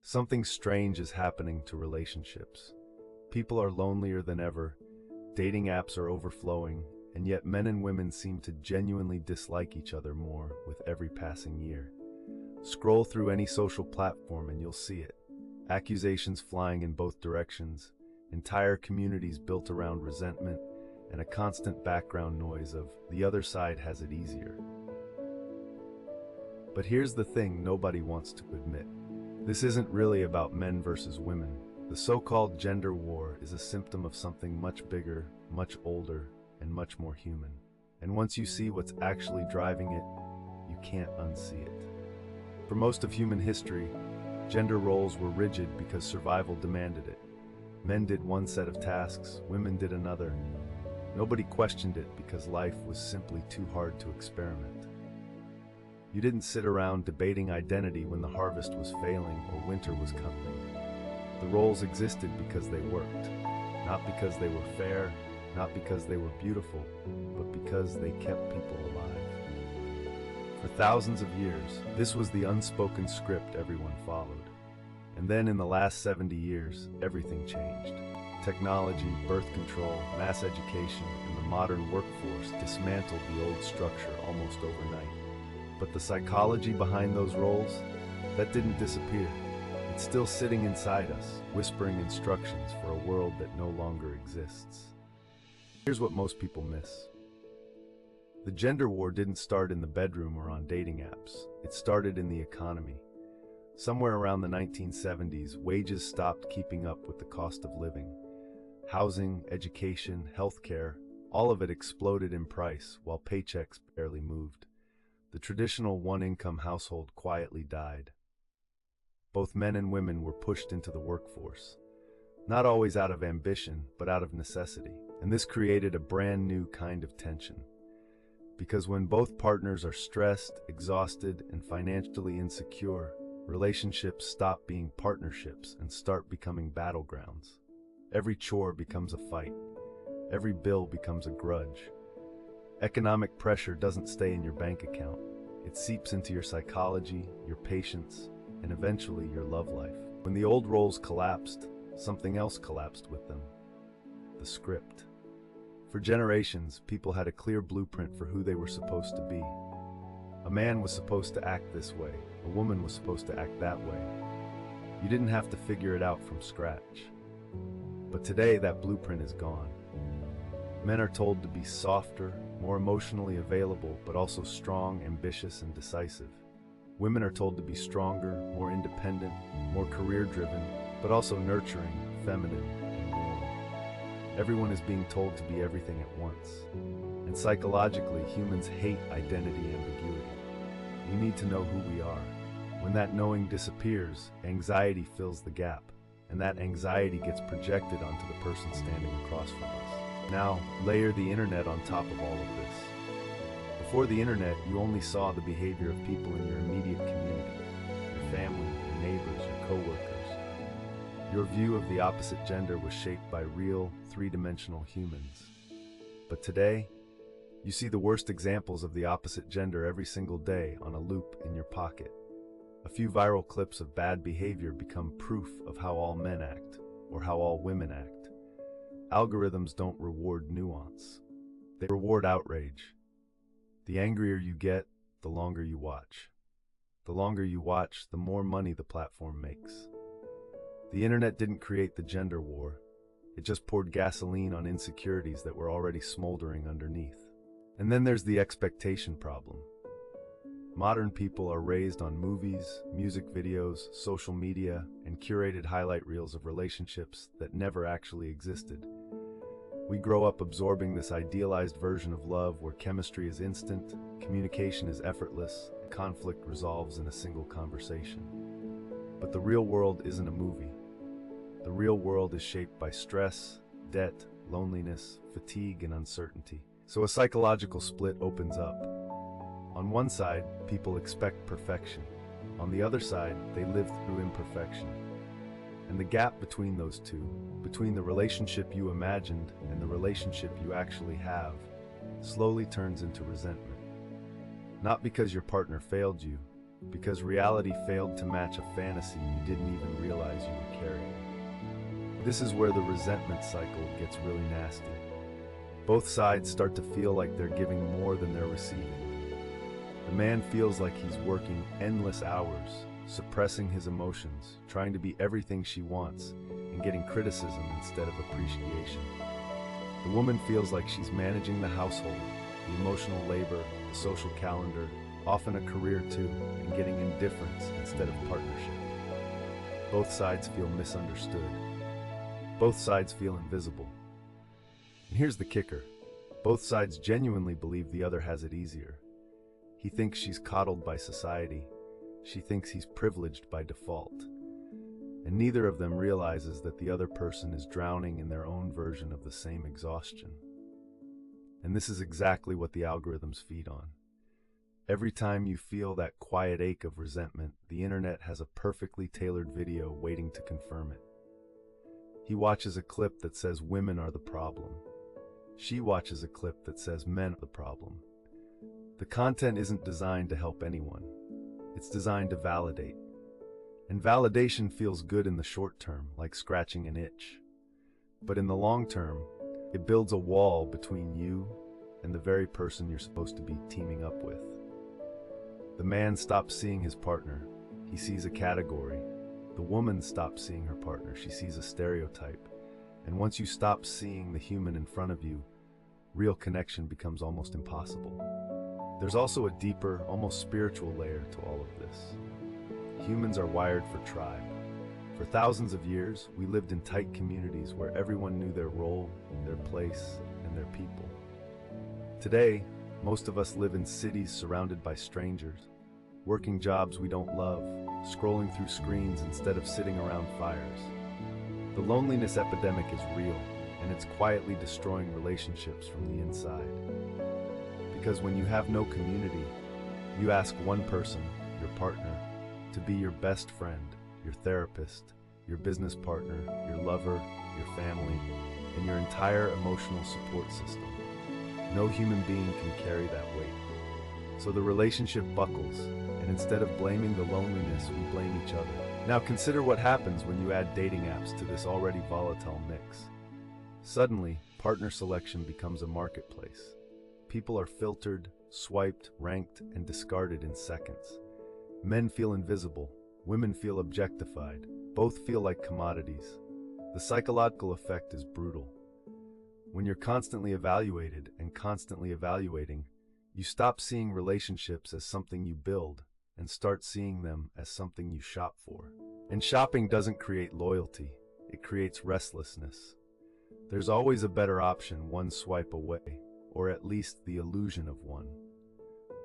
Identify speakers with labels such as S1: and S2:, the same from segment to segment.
S1: Something strange is happening to relationships. People are lonelier than ever, dating apps are overflowing, and yet men and women seem to genuinely dislike each other more with every passing year. Scroll through any social platform and you'll see it. Accusations flying in both directions, entire communities built around resentment, and a constant background noise of "the other side has it easier." But here's the thing nobody wants to admit. This isn't really about men versus women. The so-called gender war is a symptom of something much bigger, much older, and much more human. And once you see what's actually driving it, you can't unsee it. For most of human history, gender roles were rigid because survival demanded it. Men did one set of tasks, women did another. Nobody questioned it because life was simply too hard to experiment. You didn't sit around debating identity when the harvest was failing or winter was coming. The roles existed because they worked, not because they were fair, not because they were beautiful, but because they kept people alive. For thousands of years, this was the unspoken script everyone followed. And then in the last 70 years, everything changed. Technology, birth control, mass education, and the modern workforce dismantled the old structure almost overnight. But the psychology behind those roles, that didn't disappear. It's still sitting inside us, whispering instructions for a world that no longer exists. Here's what most people miss. The gender war didn't start in the bedroom or on dating apps. It started in the economy. Somewhere around the 1970s, wages stopped keeping up with the cost of living. Housing, education, healthcare, all of it exploded in price while paychecks barely moved. The traditional one-income household quietly died. Both men and women were pushed into the workforce, not always out of ambition, but out of necessity. And this created a brand new kind of tension. Because when both partners are stressed, exhausted, and financially insecure, relationships stop being partnerships and start becoming battlegrounds. Every chore becomes a fight. Every bill becomes a grudge. Economic pressure doesn't stay in your bank account. It seeps into your psychology, your patience, and eventually your love life. When the old roles collapsed, something else collapsed with them. The script. For generations, people had a clear blueprint for who they were supposed to be. A man was supposed to act this way. A woman was supposed to act that way. You didn't have to figure it out from scratch. But today, that blueprint is gone. Men are told to be softer, more emotionally available, but also strong, ambitious, and decisive. Women are told to be stronger, more independent, more career-driven, but also nurturing, feminine, and warm. Everyone is being told to be everything at once. And psychologically, humans hate identity ambiguity. We need to know who we are. When that knowing disappears, anxiety fills the gap, and that anxiety gets projected onto the person standing across from us. Now, layer the internet on top of all of this. Before the internet, you only saw the behavior of people in your immediate community, your family, your neighbors, your coworkers. Your view of the opposite gender was shaped by real, three-dimensional humans. But today, you see the worst examples of the opposite gender every single day on a loop in your pocket. A few viral clips of bad behavior become proof of how all men act, or how all women act. Algorithms don't reward nuance. They reward outrage. The angrier you get, the longer you watch. The longer you watch, the more money the platform makes. The internet didn't create the gender war. It just poured gasoline on insecurities that were already smoldering underneath. And then there's the expectation problem. Modern people are raised on movies, music videos, social media, and curated highlight reels of relationships that never actually existed. We grow up absorbing this idealized version of love where chemistry is instant, communication is effortless, and conflict resolves in a single conversation. But the real world isn't a movie. The real world is shaped by stress, debt, loneliness, fatigue, and uncertainty. So a psychological split opens up. On one side, people expect perfection. On the other side, they live through imperfection. And the gap between those two, between the relationship you imagined and the relationship you actually have, slowly turns into resentment. Not because your partner failed you, because reality failed to match a fantasy you didn't even realize you were carrying. This is where the resentment cycle gets really nasty. Both sides start to feel like they're giving more than they're receiving. The man feels like he's working endless hours, suppressing his emotions, trying to be everything she wants, and getting criticism instead of appreciation. The woman feels like she's managing the household, the emotional labor, the social calendar, often a career too, and getting indifference instead of partnership. Both sides feel misunderstood. Both sides feel invisible. And here's the kicker. Both sides genuinely believe the other has it easier. He thinks she's coddled by society. She thinks he's privileged by default. And neither of them realizes that the other person is drowning in their own version of the same exhaustion. And this is exactly what the algorithms feed on. Every time you feel that quiet ache of resentment, the internet has a perfectly tailored video waiting to confirm it. He watches a clip that says women are the problem. She watches a clip that says men are the problem. The content isn't designed to help anyone. It's designed to validate. And validation feels good in the short term, like scratching an itch. But in the long term, it builds a wall between you and the very person you're supposed to be teaming up with. The man stops seeing his partner. He sees a category. The woman stops seeing her partner. She sees a stereotype. And once you stop seeing the human in front of you, real connection becomes almost impossible. There's also a deeper, almost spiritual layer to all of this. Humans are wired for tribe. For thousands of years, we lived in tight communities where everyone knew their role, their place, and their people. Today, most of us live in cities surrounded by strangers, working jobs we don't love, scrolling through screens instead of sitting around fires. The loneliness epidemic is real, and it's quietly destroying relationships from the inside. Because when you have no community, you ask one person, your partner, to be your best friend, your therapist, your business partner, your lover, your family, and your entire emotional support system. No human being can carry that weight. So the relationship buckles, and instead of blaming the loneliness, we blame each other. Now consider what happens when you add dating apps to this already volatile mix. Suddenly, partner selection becomes a marketplace. People are filtered, swiped, ranked, and discarded in seconds. Men feel invisible. Women feel objectified. Both feel like commodities. The psychological effect is brutal. When you're constantly evaluated and constantly evaluating, you stop seeing relationships as something you build and start seeing them as something you shop for. And shopping doesn't create loyalty. It creates restlessness. There's always a better option one swipe away, or at least the illusion of one.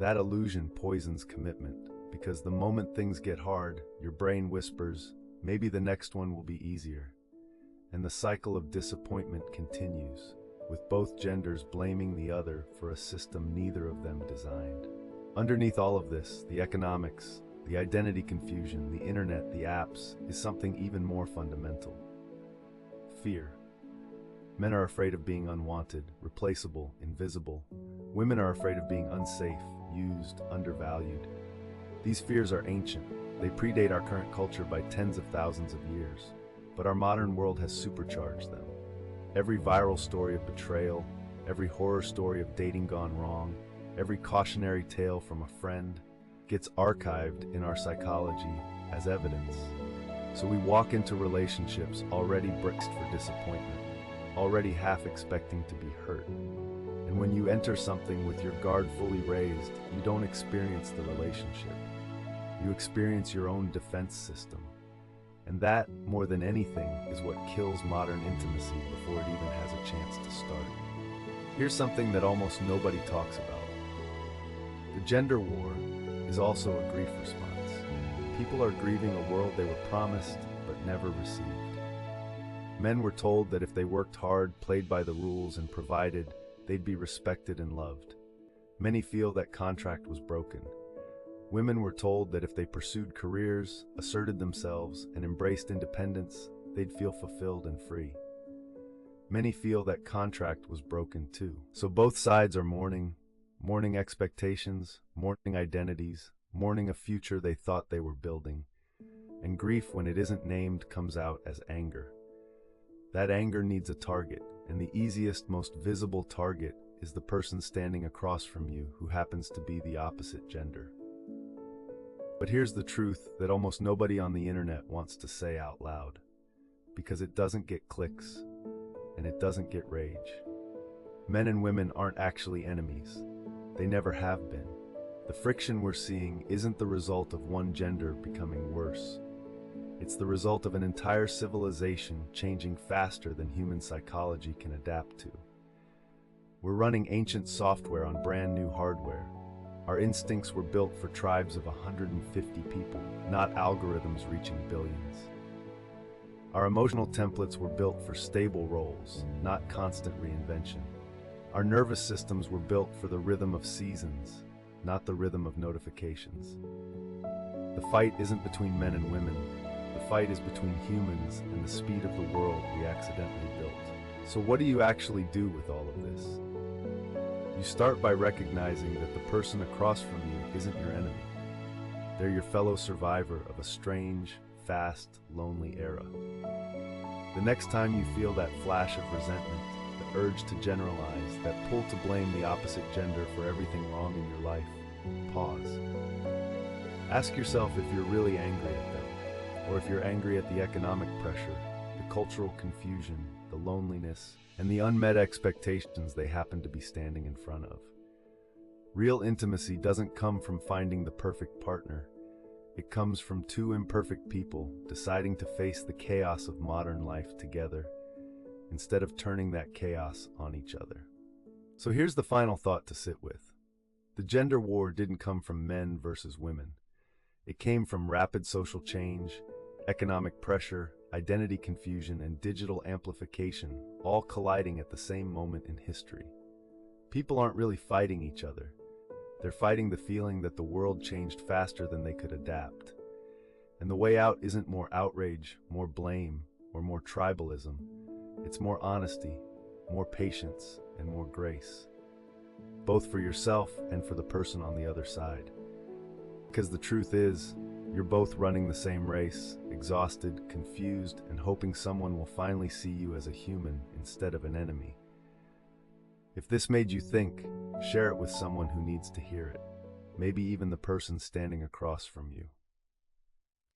S1: That illusion poisons commitment, because the moment things get hard, your brain whispers, maybe the next one will be easier. And the cycle of disappointment continues, with both genders blaming the other for a system neither of them designed. Underneath all of this, the economics, the identity confusion, the internet, the apps, is something even more fundamental. Fear. Men are afraid of being unwanted, replaceable, invisible. Women are afraid of being unsafe, used, undervalued. These fears are ancient. They predate our current culture by tens of thousands of years. But our modern world has supercharged them. Every viral story of betrayal, every horror story of dating gone wrong, every cautionary tale from a friend gets archived in our psychology as evidence. So we walk into relationships already braced for disappointment, already half expecting to be hurt. And when you enter something with your guard fully raised, you don't experience the relationship. You experience your own defense system. And that, more than anything, is what kills modern intimacy before it even has a chance to start. Here's something that almost nobody talks about. The gender war is also a grief response. People are grieving a world they were promised but never received. Men were told that if they worked hard, played by the rules, and provided, they'd be respected and loved. Many feel that contract was broken. Women were told that if they pursued careers, asserted themselves, and embraced independence, they'd feel fulfilled and free. Many feel that contract was broken too. So both sides are mourning expectations, mourning identities, mourning a future they thought they were building. And grief, when it isn't named, comes out as anger. That anger needs a target, and the easiest, most visible target is the person standing across from you who happens to be the opposite gender. But here's the truth that almost nobody on the internet wants to say out loud, because it doesn't get clicks, and it doesn't get rage. Men and women aren't actually enemies. They never have been. The friction we're seeing isn't the result of one gender becoming worse. It's the result of an entire civilization changing faster than human psychology can adapt to. We're running ancient software on brand new hardware. Our instincts were built for tribes of 150 people, not algorithms reaching billions. Our emotional templates were built for stable roles, not constant reinvention. Our nervous systems were built for the rhythm of seasons, not the rhythm of notifications. The fight isn't between men and women. The fight is between humans and the speed of the world we accidentally built. So what do you actually do with all of this? You start by recognizing that the person across from you isn't your enemy. They're your fellow survivor of a strange, fast, lonely era. The next time you feel that flash of resentment, the urge to generalize, that pull to blame the opposite gender for everything wrong in your life, pause. Ask yourself if you're really angry at them, or if you're angry at the economic pressure, the cultural confusion, the loneliness, and the unmet expectations they happen to be standing in front of. Real intimacy doesn't come from finding the perfect partner. It comes from two imperfect people deciding to face the chaos of modern life together, instead of turning that chaos on each other. So here's the final thought to sit with. The gender war didn't come from men versus women. It came from rapid social change, economic pressure, identity confusion, and digital amplification, all colliding at the same moment in history. People aren't really fighting each other. They're fighting the feeling that the world changed faster than they could adapt. And the way out isn't more outrage, more blame, or more tribalism. It's more honesty, more patience, and more grace. Both for yourself and for the person on the other side. Because the truth is, you're both running the same race, exhausted, confused, and hoping someone will finally see you as a human instead of an enemy. If this made you think, share it with someone who needs to hear it. Maybe even the person standing across from you.